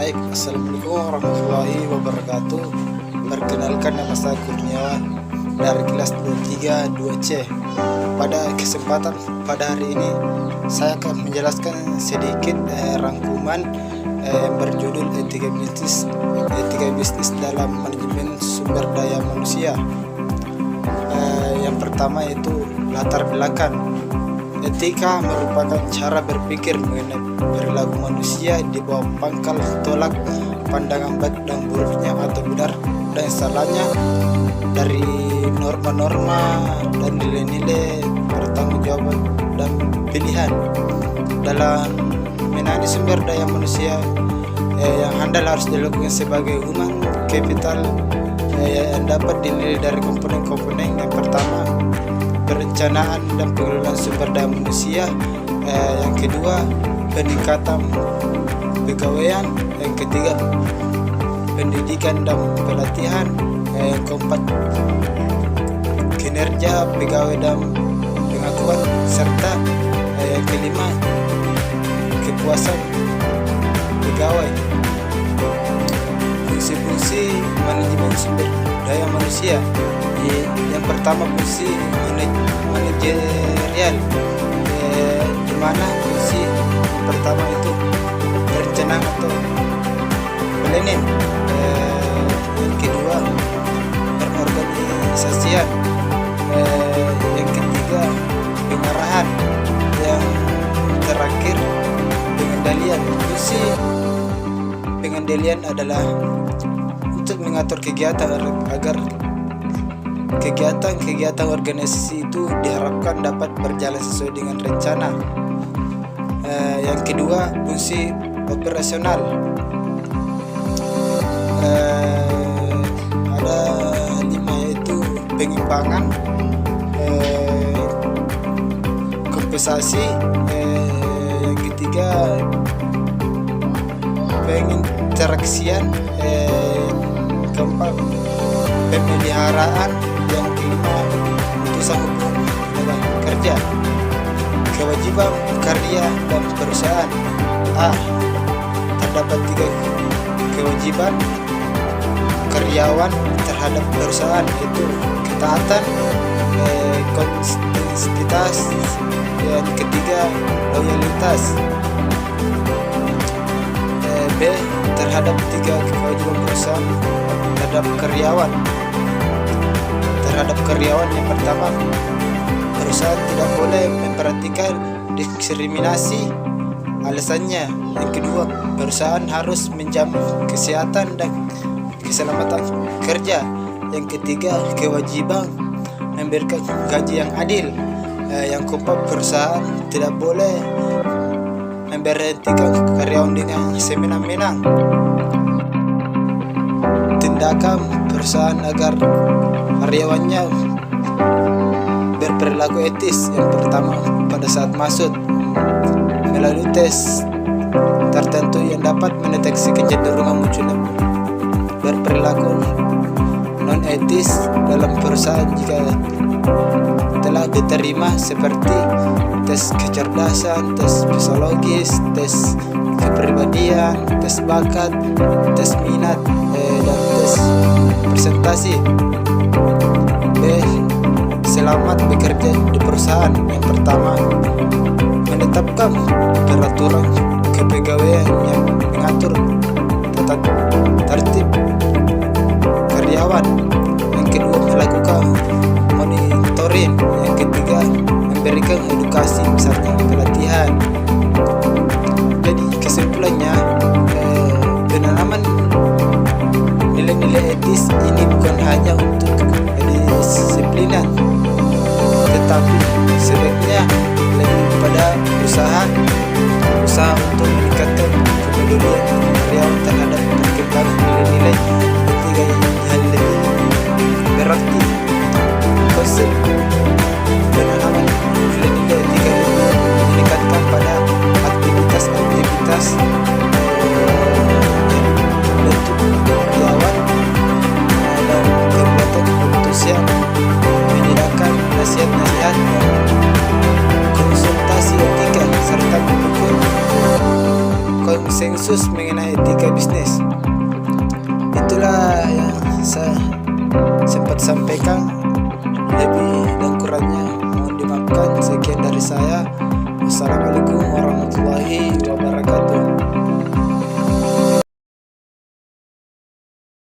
Baik, Assalamualaikum warahmatullahi wabarakatuh. Perkenalkan, nama saya Kurniawan dari kelas 23 2C. Pada kesempatan pada hari ini saya akan menjelaskan sedikit rangkuman yang berjudul etika bisnis dalam manajemen sumber daya manusia. Yang pertama yaitu latar belakang. Etika merupakan cara berpikir mengenai perilaku manusia di bawah pangkal tolak pandangan baik dan buruknya atau benar dan salahnya, dari norma-norma dan nilai-nilai pertanggungjawaban dan pilihan dalam menangani sumber daya manusia. Yang handal harus dilakukan sebagai human capital yang dapat dinilai dari komponen-komponen. Yang pertama, perencanaan dan pengelolaan sumber daya manusia. Yang kedua, peningkatan pegawaian. Yang ketiga, pendidikan dan pelatihan. Yang keempat, kinerja pegawai dan pengakuan, serta yang kelima, kepuasan pegawai. Fungsi-fungsi manajemen sumber daya manusia. Yang pertama, fungsi manajerial, di mana fungsi yang pertama itu perencanaan atau planning. Yang kedua, pengorganisasian. Yang ketiga, pengarahan. Yang terakhir, pengendalian. Fungsi pengendalian adalah untuk mengatur kegiatan agar kegiatan organisasi itu diharapkan dapat berjalan sesuai dengan rencana. Yang kedua, fungsi operasional. Ada 5, yaitu pengimbangan, kompensasi, yang ketiga penginteraksian, keempat pemeliharaan, yang kelima putusan hukum dalam kerja. Kewajiban karya dan perusahaan. Terdapat 3 kewajiban karyawan terhadap perusahaan, yaitu ketaatan, konsistensitas, dan ketiga loyalitas. B, terhadap 3 kewajiban perusahaan terhadap karyawan. Terhadap karyawan, yang pertama, perusahaan tidak boleh memperhatikan diskriminasi. Alasannya, yang kedua, perusahaan harus menjamin kesehatan dan keselamatan kerja. Yang ketiga, kewajiban memberikan gaji yang adil. Yang keempat, perusahaan tidak boleh memberhentikan karyawan dengan semena-mena. Tindakan perusahaan agar karyawannya berperilaku etis. Yang pertama, pada saat masuk melalui tes tertentu yang dapat mendeteksi kecenderungan munculnya berperilaku non etis dalam perusahaan jika telah diterima, seperti tes kecerdasan, tes psikologis, tes kepribadian, tes bakat, tes minat, dan tes presentasi. B, selamat bekerja di perusahaan. Yang pertama, menetapkan peraturan kepegawaian yang mengatur tata tertib karyawan. Yang kedua, melakukan monitoring. Yang ketiga, memberikan edukasi, misalnya pelatihan. Jadi kesimpulannya, penanaman nilai-nilai etis ini bukan hanya untuk kedisiplinan, tetapi sebaiknya lebih pada usaha untuk meningkatkan kepedulian karyawan terhadap perkembangan nilai-nilai etika yang lebih berarti. Konsep penanaman nilai-nilai etika ini meningkatkan pada aktivitas bentuk karyawan dan keputusan, menyediakan nasihat-nasihat, konsultasi etika, serta mendukung konsensus khusus mengenai etika bisnis. Itulah yang saya sempat sampaikan, lebih dan kurangnya mohon dimaafkan. Sekian dari saya. Wassalamualaikum warahmatullahi wabarakatuh.